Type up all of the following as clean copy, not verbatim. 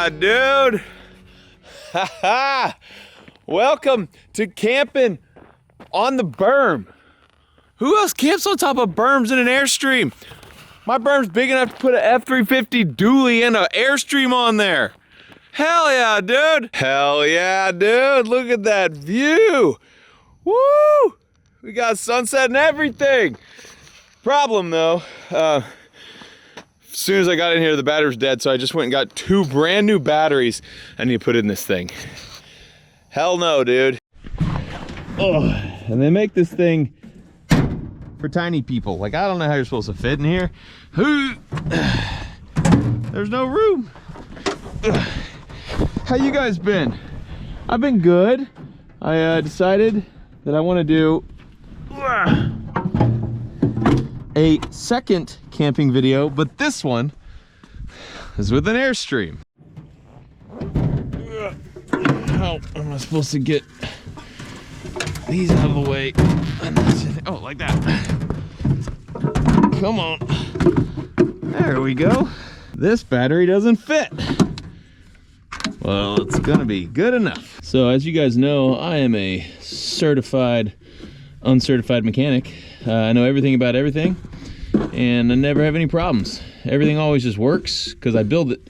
yeah, dude. Welcome to camping on the berm. Who else camps on top of berms in an Airstream? My berm's big enough to put an F-350 dually and an Airstream on there. Hell yeah, dude. Hell yeah, dude. Look at that view. Woo! We got sunset and everything. Problem though, as soon as I got in here, the battery's dead, so I just went and got 2 brand new batteries I need to put in this thing. Hell no, dude. Oh, and they make this thing for tiny people. Like, I don't know how you're supposed to fit in here. There's no room. How you guys been? I've been good. I decided that I want to do a second camping video, but this one is with an Airstream. How am I supposed to get these out of the way? Oh, like that. Come on. There we go. This battery doesn't fit. Well, it's gonna be good enough. So as you guys know, I am a certified, uncertified mechanic. I know everything about everything, and I never have any problems. Everything always just works because I build it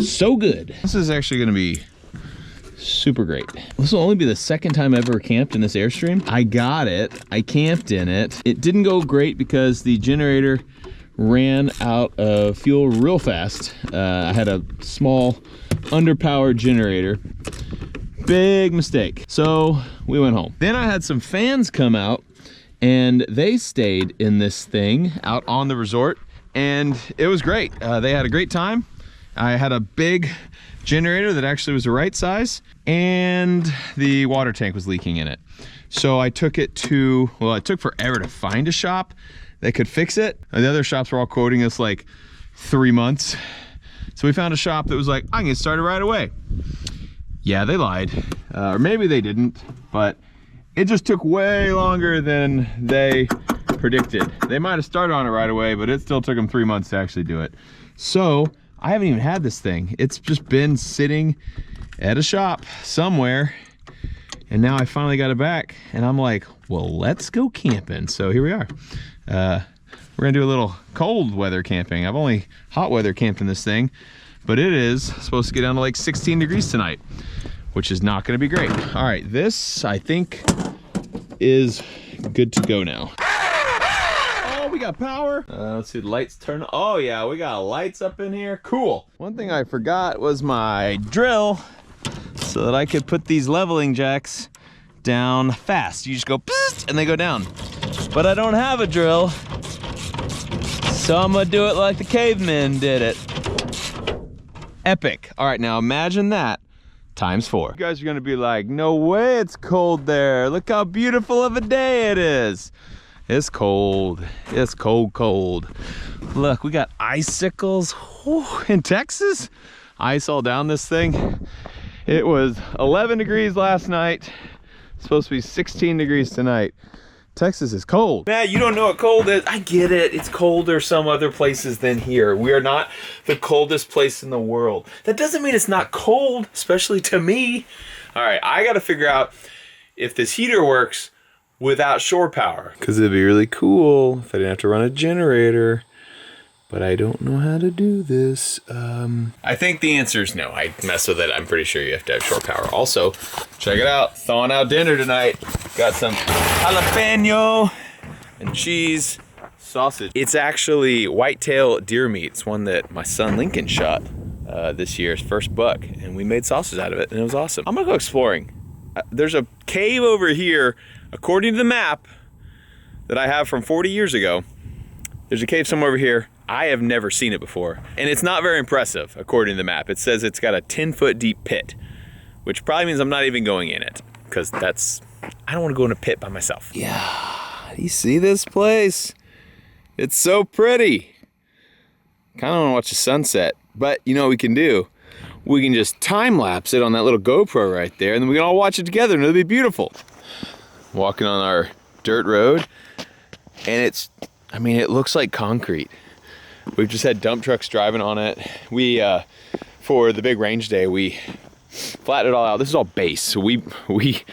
so good. This is actually gonna be super great. This will only be the second time I ever camped in this Airstream. I got it, I camped in it. It didn't go great because the generator ran out of fuel real fast. I had a small underpowered generator. Big mistake. So we went home. Then I had some fans come out and they stayed in this thing out on the resort, and it was great. They had a great time. I had a big generator that actually was the right size, and the water tank was leaking in it. So I took it to, well, it took forever to find a shop that could fix it. The other shops were all quoting us like 3 months. So we found a shop that was like, I can get started right away. Yeah, they lied. Or maybe they didn't, but it just took way longer than they predicted. They might have started on it right away, but it still took them 3 months to actually do it. So I haven't even had this thing. It's just been sitting at a shop somewhere, and now I finally got it back, and I'm like, well, let's go camping. So here we are. We're gonna do a little cold weather camping. I've only hot weather camped in this thing, but it is supposed to get down to like 16 degrees tonight, which is not gonna be great. All right, this I think is good to go now. Oh, we got power. Let's see, the lights turn. Oh yeah, we got lights up in here. Cool. One thing I forgot was my drill, so that I could put these leveling jacks down fast. You just go psst, and they go down. But I don't have a drill, so I'm gonna do it like the cavemen did it. Epic. All right, now imagine that times 4. You guys are gonna be like, no way it's cold there. Look how beautiful of a day it is. It's cold. It's cold, cold. Look, we got icicles. Whew, in Texas. Ice all down this thing. It was 11 degrees last night. It's supposed to be 16 degrees tonight. Texas is cold. Matt, you don't know what cold is. I get it. It's colder some other places than here. We are not the coldest place in the world. That doesn't mean it's not cold, especially to me. All right, I got to figure out if this heater works without shore power, because it'd be really cool if I didn't have to run a generator. But I don't know how to do this. I think the answer is no. I messed with it. I'm pretty sure you have to have shore power. Also, check it out. Thawing out dinner tonight. Got some jalapeno and cheese sausage. It's actually whitetail deer meat. It's one that my son Lincoln shot this year's first buck, and we made sausage out of it, and it was awesome. I'm gonna go exploring. There's a cave over here, according to the map that I have from 40 years ago. There's a cave somewhere over here. I have never seen it before, and it's not very impressive according to the map. It says it's got a 10-foot deep pit, which probably means I'm not even going in it, because I don't want to go in a pit by myself. Yeah, you see this place? It's so pretty. Kind of want to watch the sunset, but you know what we can do? We can just time lapse it on that little GoPro right there, and then we can all watch it together, and it'll be beautiful. Walking on our dirt road, and it looks like concrete. We've just had dump trucks driving on it. We for the big range day, we flattened it all out. This is all base. So we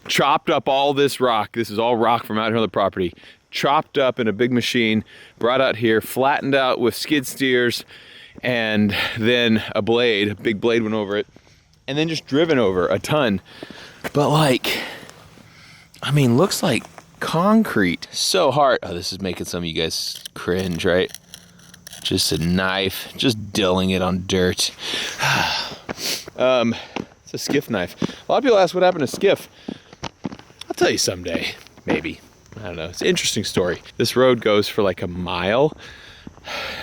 chopped up all this rock. This is all rock from out here on the property. Chopped up in a big machine, brought out here, flattened out with skid steers, and then a big blade went over it, and then just driven over a ton. But like, I mean, looks like concrete. So hard. Oh, this is making some of you guys cringe, right? Just a knife, just drilling it on dirt. It's a skiff knife. A lot of people ask what happened to skiff. I'll tell you someday, maybe. I don't know, it's an interesting story. This road goes for like a mile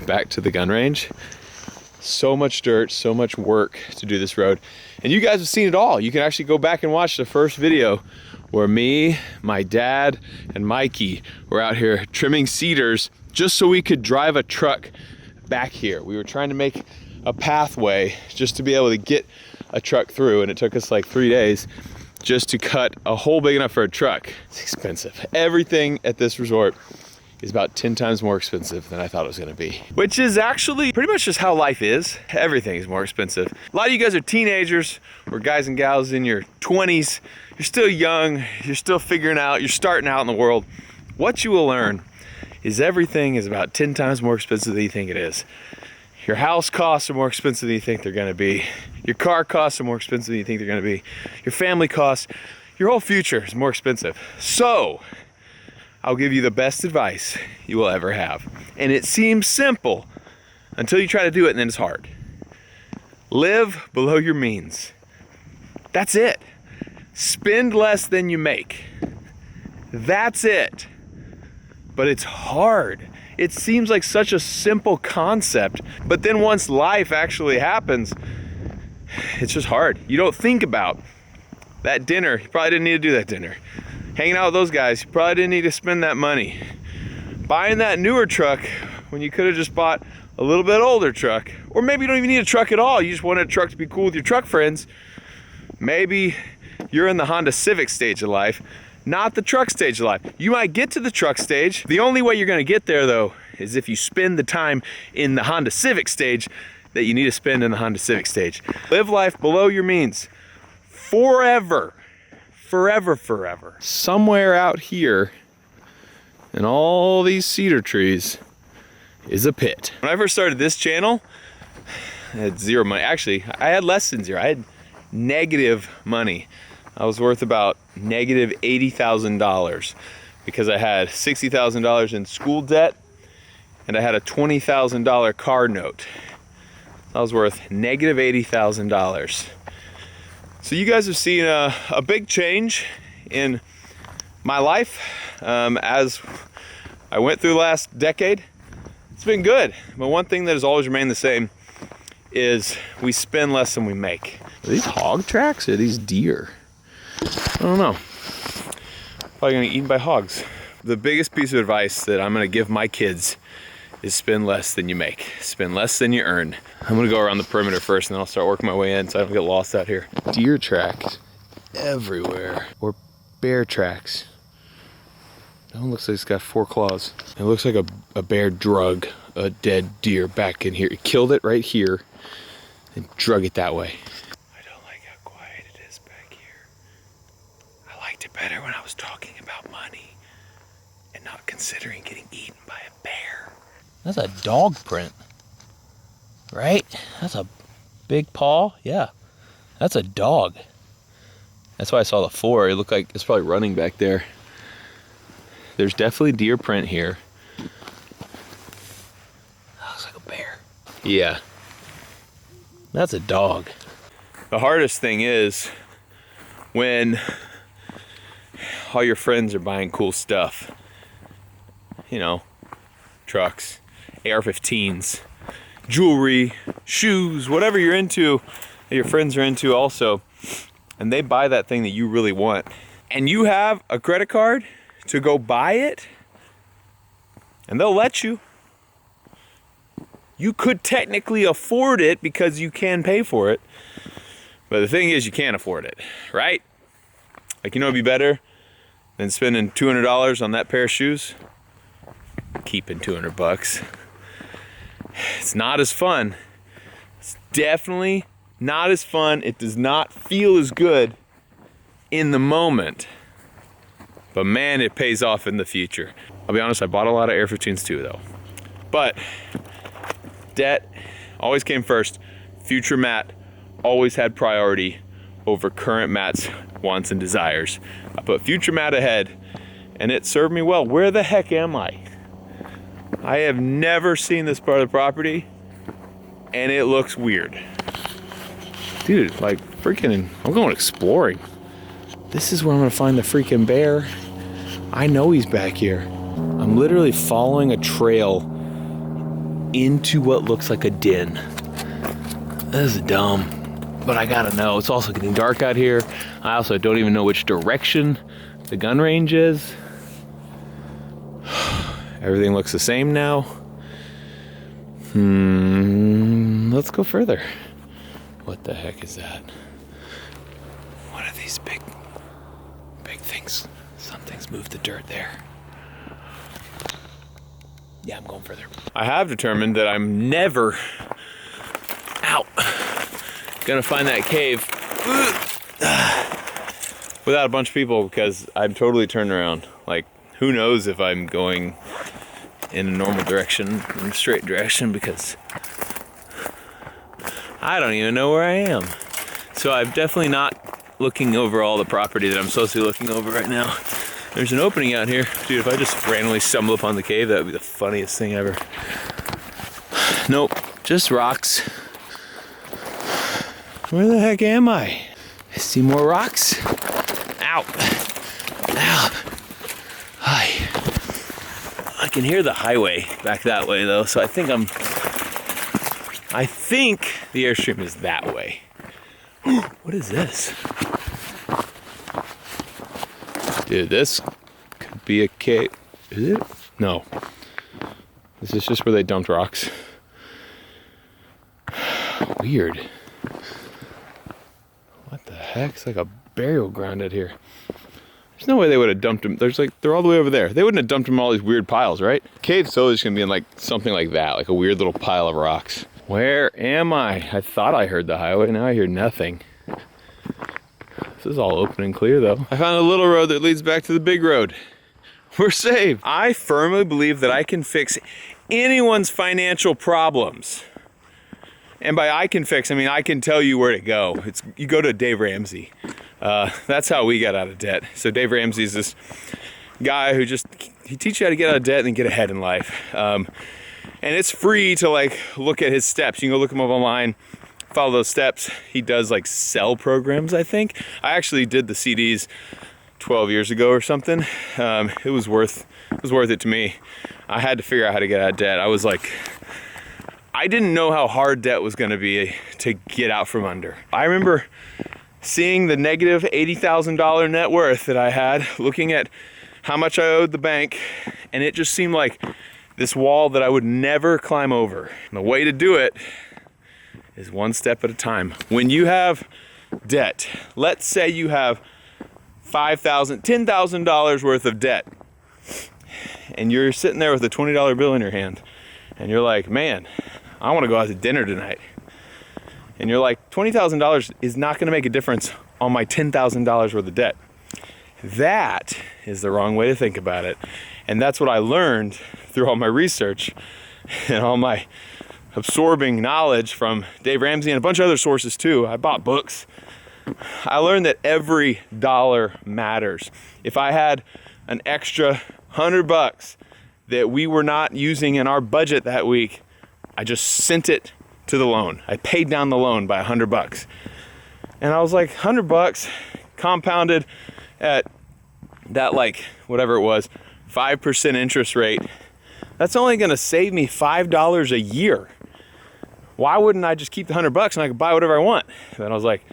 back to the gun range. So much dirt, so much work to do this road. And you guys have seen it all. You can actually go back and watch the first video where me, my dad, and Mikey were out here trimming cedars just so we could drive a truck back here. We were trying to make a pathway just to be able to get a truck through, and it took us like 3 days just to cut a hole big enough for a truck. It's expensive. Everything at this resort is about 10 times more expensive than I thought it was gonna be. Which is actually pretty much just how life is. Everything is more expensive. A lot of you guys are teenagers or guys and gals in your 20s. You're still young, you're still figuring out, you're starting out in the world. What you will learn is everything is about 10 times more expensive than you think it is. Your house costs are more expensive than you think they're gonna be. Your car costs are more expensive than you think they're gonna be. Your family costs, your whole future is more expensive. So, I'll give you the best advice you will ever have. And it seems simple until you try to do it, and then it's hard. Live below your means. That's it. Spend less than you make. That's it. But it's hard. It seems like such a simple concept, but then once life actually happens, it's just hard. You don't think about that dinner. You probably didn't need to do that dinner. Hanging out with those guys, you probably didn't need to spend that money. Buying that newer truck when you could have just bought a little bit older truck. Or maybe you don't even need a truck at all. You just want a truck to be cool with your truck friends. Maybe you're in the Honda Civic stage of life, not the truck stage of life. You might get to the truck stage. The only way you're gonna get there though is if you spend the time in the Honda Civic stage that you need to spend in the Honda Civic stage. Live life below your means forever. Forever, forever. Somewhere out here in all these cedar trees is a pit. When I first started this channel, I had zero money. Actually, I had less than zero. I had negative money. I was worth about negative $80,000 because I had $60,000 in school debt and I had a $20,000 car note. I was worth negative $80,000. So you guys have seen a big change in my life as I went through the last decade. It's been good, but one thing that has always remained the same is we spend less than we make. Are these hog tracks or are these deer? I don't know. Probably gonna get eaten by hogs. The biggest piece of advice that I'm gonna give my kids is spend less than you make. Spend less than you earn. I'm gonna go around the perimeter first and then I'll start working my way in so I don't get lost out here. Deer tracks everywhere. Or bear tracks. That one looks like it's got 4 claws. It looks like a bear drug a dead deer back in here. It killed it right here and drug it that way. I don't like how quiet it is back here. I liked it better when I was talking about money and not considering getting eaten by a bear. That's a dog print, right? That's a big paw. Yeah, that's a dog. That's why I saw the 4. It looked like it's probably running back there. There's definitely deer print here. That looks like a bear. Yeah, that's a dog. The hardest thing is when all your friends are buying cool stuff. You know, trucks, AR-15s, jewelry, shoes, whatever you're into, that your friends are into also, and they buy that thing that you really want, and you have a credit card to go buy it, and they'll let you. You could technically afford it because you can pay for it, but the thing is you can't afford it, right? Like, you know, it'd be better than spending $200 on that pair of shoes? Keeping $200. It's not as fun. It's definitely not as fun. It does not feel as good in the moment, but man, it pays off in the future. I'll be honest, I bought a lot of Air 15s too though. But debt always came first. Future Matt always had priority over current Matt's wants and desires. I put future Matt ahead, and it served me well. Where the heck am I? I have never seen this part of the property, and it looks weird. Dude, like freaking, I'm going exploring. This is where I'm gonna find the freaking bear. I know he's back here. I'm literally following a trail into what looks like a den. This is dumb, but I gotta know. It's also getting dark out here. I also don't even know which direction the gun range is. Everything looks the same now. Let's go further. What the heck is that? What are these big things? Something's moved the dirt there. Yeah, I'm going further. I have determined that I'm never gonna find that cave without a bunch of people, because I'm totally turned around. Like, who knows if I'm going in a normal direction, in a straight direction, because I don't even know where I am. So I'm definitely not looking over all the property that I'm supposed to be looking over right now. There's an opening out here. Dude, if I just randomly stumble upon the cave, that would be the funniest thing ever. Nope, just rocks. Where the heck am I? I see more rocks. Ow. Ow. Hi. I can hear the highway back that way though, so I think the Airstream is that way. What is this? Dude, this could be a cave. Is it? No. This is just where they dumped rocks. Weird. What the heck? It's like a burial ground out here. There's no way they would have dumped them. They're all the way over there. They wouldn't have dumped them in all these weird piles, right? Cave's always gonna be in like something like that, like a weird little pile of rocks. Where am I? I thought I heard the highway, now I hear nothing. This is all open and clear though. I found a little road that leads back to the big road. We're saved. I firmly believe that I can fix anyone's financial problems. And by I can fix, I mean I can tell you where to go. You go to Dave Ramsey. That's how we got out of debt. So Dave Ramsey is this guy who he teaches you how to get out of debt and then get ahead in life. And it's free to like look at his steps. You can go look him up online, follow those steps. He does like sell programs, I think. I actually did the CDs 12 years ago or something. It was worth it to me. I had to figure out how to get out of debt. I didn't know how hard debt was gonna be to get out from under. I remember seeing the negative $80,000 net worth that I had, looking at how much I owed the bank, and it just seemed like this wall that I would never climb over. And the way to do it is one step at a time. When you have debt, let's say you have $5,000, $10,000 worth of debt, and you're sitting there with a $20 bill in your hand, and you're like, man, I wanna go out to dinner tonight. And you're like, $20,000 is not gonna make a difference on my $10,000 worth of debt. That is the wrong way to think about it. And that's what I learned through all my research and all my absorbing knowledge from Dave Ramsey and a bunch of other sources too. I bought books. I learned that every dollar matters. If I had an extra $100 that we were not using in our budget that week, I just sent it to the loan. I paid down the loan by $100. And I was like, $100 compounded at that, like, whatever it was, 5% interest rate. That's only gonna save me $5 a year. Why wouldn't I just keep the $100 and I could buy whatever I want? And then I was like,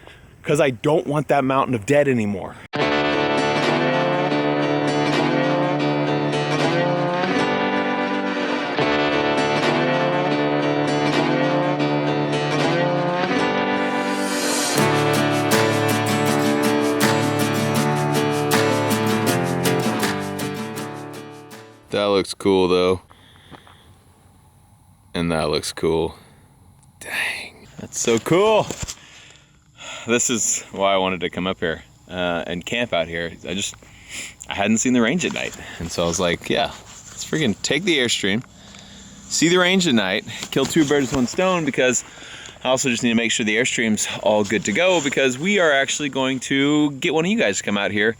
because I don't want that mountain of debt anymore. That looks cool though. And that looks cool. Dang. That's so cool. This is why I wanted to come up here and camp out here. I hadn't seen the range at night. And so I was like, yeah, let's freaking take the Airstream, see the range at night, kill 2 birds with 1 stone, because I also just need to make sure the Airstream's all good to go, because we are actually going to get one of you guys to come out here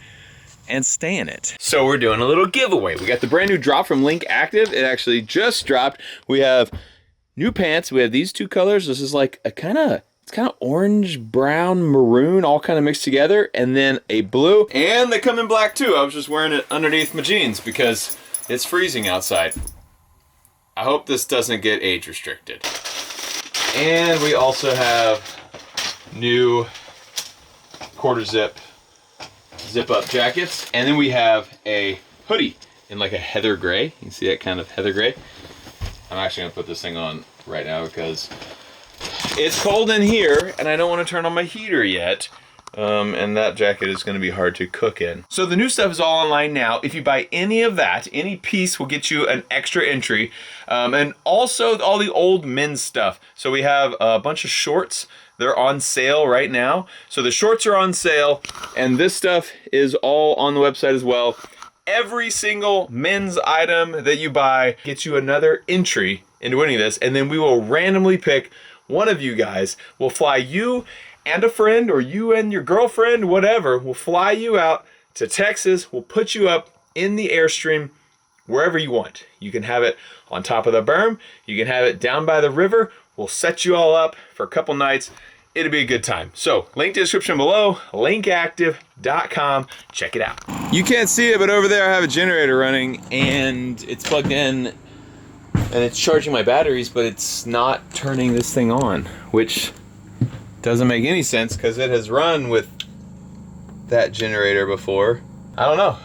and stay in it. So we're doing a little giveaway. We got the brand new drop from Link Active. It actually just dropped. We have new pants. We have these 2 colors. This is like a kind of orange, brown, maroon, all kind of mixed together, and then a blue. And they come in black too. I was just wearing it underneath my jeans because it's freezing outside. I hope this doesn't get age restricted. And we also have new quarter zip up jackets. And then we have a hoodie in like a heather gray. You can see that kind of heather gray. I'm actually gonna put this thing on right now because it's cold in here and I don't want to turn on my heater yet. And that jacket is going to be hard to cook in. So the new stuff is all online now. If you buy any of that, any piece will get you an extra entry. And also all the old men's stuff. So we have a bunch of shorts. They're on sale right now. So the shorts are on sale and this stuff is all on the website as well. Every single men's item that you buy gets you another entry into winning this. And then we will randomly pick one of you guys. We'll fly you and a friend, or you and your girlfriend, whatever. We'll fly you out to Texas. We'll put you up in the Airstream wherever you want. You can have it on top of the berm. You can have it down by the river. We'll set you all up for a couple nights. It'll be a good time. So, link to the description below, linkactive.com. Check it out. You can't see it, but over there I have a generator running and it's plugged in and it's charging my batteries, but it's not turning this thing on, which doesn't make any sense because it has run with that generator before. I don't know.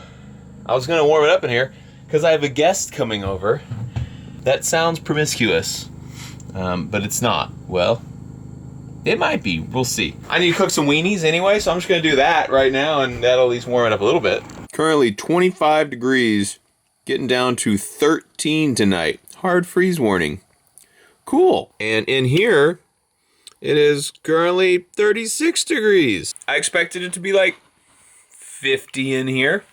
I was gonna warm it up in here because I have a guest coming over. That sounds promiscuous, but it's not. Well, it might be. We'll see. I need to cook some weenies anyway, so I'm just gonna do that right now and that'll at least warm it up a little bit. Currently 25 degrees, getting down to 13 tonight. Hard freeze warning. Cool. And in here, it is currently 36 degrees. I expected it to be like 50 in here.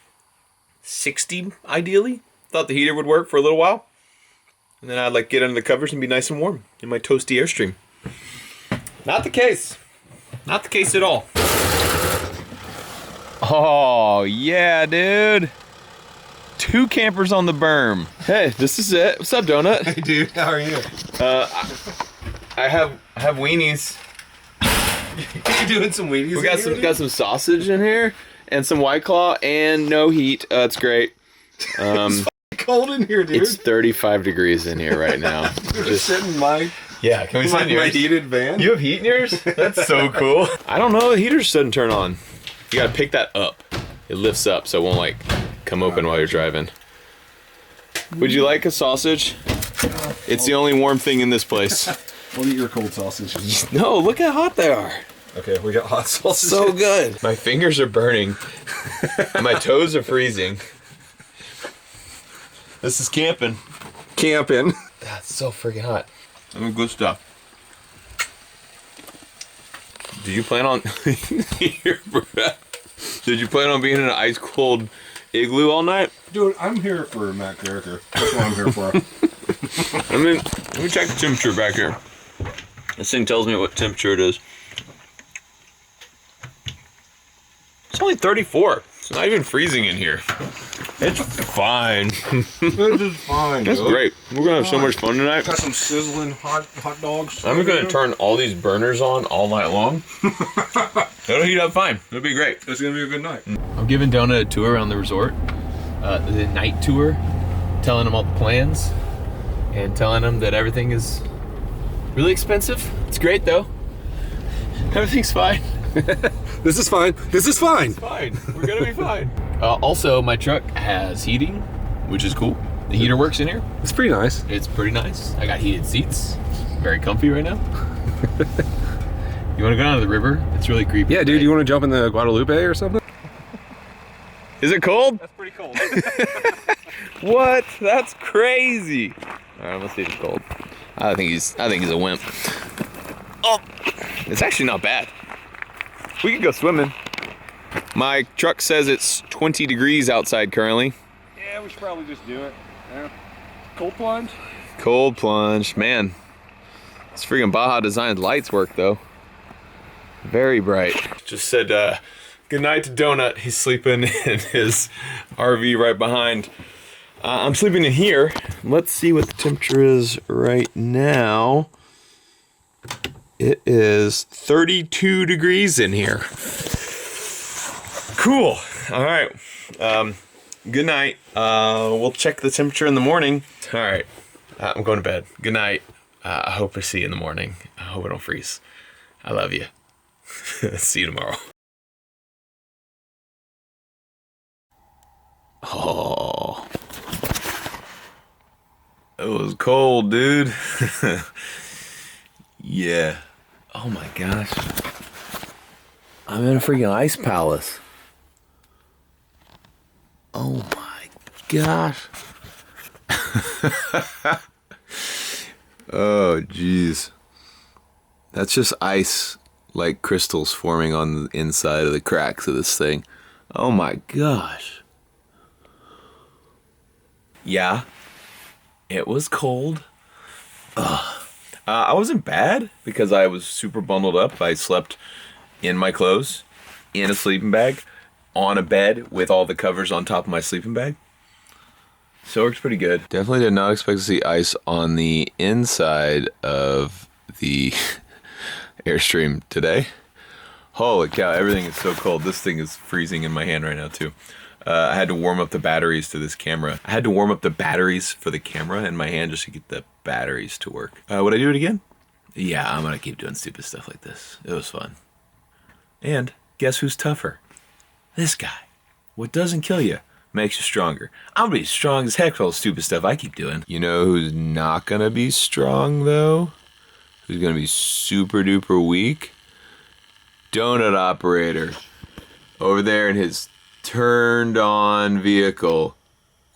60 ideally. Thought the heater would work for a little while. And then I'd like get under the covers and be nice and warm in my toasty Airstream. Not the case. Not the case at all. Oh, yeah, dude. 2 campers on the berm. Hey, this is it. What's up, Donut? Hey, dude. How are you? I have weenies. You doing some weenies? We got some sausage in here and some White Claw and no heat. It's great. It's cold in here, dude. It's 35 degrees in here right now. Just sit in my can we sit in my heated van? You have heat in yours? That's so cool. I don't know. The heater just doesn't turn on. You gotta pick that up. It lifts up so it won't like come open while you're driving. Would you like a sausage? It's the only warm thing in this place. We'll eat your cold sausages. No, look how hot they are. Okay, we got hot sausages. So good. My fingers are burning. And my toes are freezing. This is camping. Camping. That's so freaking hot. I mean, good stuff. Did you plan on Did you plan on being in an ice cold igloo all night? Dude, I'm here for Matt Carricker. That's what I'm here for. Let me check the temperature back here. This thing tells me what temperature it is. It's only 34. It's not even freezing in here. It's fine. This is fine. That's great. We're gonna have so much fun tonight. Got some sizzling hot dogs. I'm gonna turn all these burners on all night long. It'll heat up fine. It'll be great. It's gonna be a good night. I'm giving Donut a tour around the resort, the night tour, telling him all the plans, and telling him that everything is really expensive. It's great though. Everything's fine. This is fine. This is fine. It's fine. We're gonna be fine. Also, my truck has heating, which is cool. The heater works in here. It's pretty nice. It's pretty nice. I got heated seats. Very comfy right now. You want to go down to the river? It's really creepy. Yeah, dude. You want to jump in the Guadalupe or something? Is it cold? That's pretty cold. What? That's crazy. All right, let's see if it's cold. I think he's a wimp. Oh, it's actually not bad. We could go swimming. My truck says it's 20 degrees outside currently. Yeah, we should probably just do it. Yeah. Cold plunge? Cold plunge, man. This freaking Baja designed lights work though. Very bright. Just said good night to Donut. He's sleeping in his RV right behind. I'm sleeping in here. Let's see what the temperature is right now. It is 32 degrees in here. Cool. All right. Good night. We'll check the temperature in the morning. All right. I'm going to bed. Good night. I hope I see you in the morning. I hope I don't freeze. I love you. See you tomorrow. Oh. It was cold, dude. Yeah. Oh my gosh. I'm in a freaking ice palace. Oh my gosh. Oh jeez. That's just ice, like crystals forming on the inside of the cracks of this thing. Oh my gosh. Yeah. It was cold. Ugh. I wasn't bad because I was super bundled up. I slept in my clothes, in a sleeping bag, on a bed with all the covers on top of my sleeping bag. So it works pretty good. Definitely did not expect to see ice on the inside of the Airstream today. Holy cow, everything is so cold. This thing is freezing in my hand right now too. I had to warm up the batteries to this camera. I had to warm up the batteries for the camera in my hand just to get the batteries to work. Would I do it again? Yeah, I'm gonna keep doing stupid stuff like this. It was fun. And guess who's tougher? This guy. What doesn't kill you makes you stronger. I'm gonna be strong as heck for all the stupid stuff I keep doing. You know who's not gonna be strong though? Who's gonna be super duper weak? Donut operator. Over there in his turned on vehicle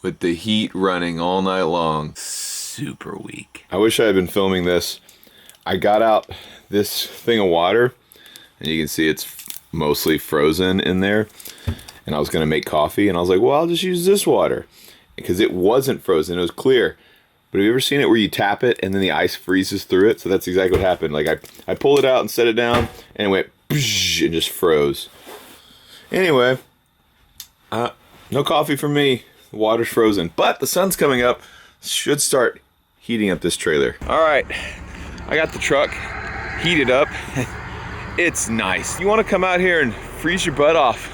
with the heat running all night long. Super weak. I wish I had been filming this. I got out this thing of water and you can see it's mostly frozen in there, and I was gonna make coffee and I was like, well, I'll just use this water because it wasn't frozen, it was clear. But have you ever seen it where you tap it and then the ice freezes through it? So that's exactly what happened. Like I pulled it out and set it down and it went and just froze. Anyway, no coffee for me. The water's frozen, but the sun's coming up. Should start heating up this trailer. All right, I got the truck heated up. It's nice. You want to come out here and freeze your butt off?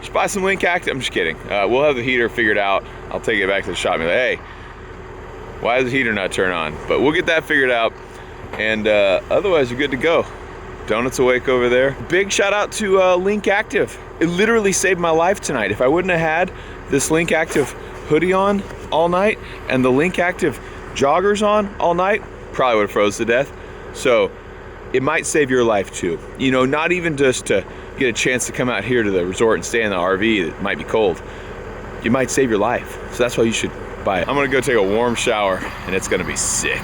Just buy some Link Active. I'm just kidding. We'll have the heater figured out. I'll take it back to the shop and be like, hey, why does the heater not turn on? But we'll get that figured out. And otherwise, you're good to go. Donut's awake over there. Big shout out to Link Active. It literally saved my life tonight. If I wouldn't have had this Link Active hoodie on all night and the Link Active joggers on all night, probably would have froze to death. So it might save your life too. You know, not even just to get a chance to come out here to the resort and stay in the RV that might be cold. You might save your life. So that's why you should buy it. I'm gonna go take a warm shower and it's gonna be sick.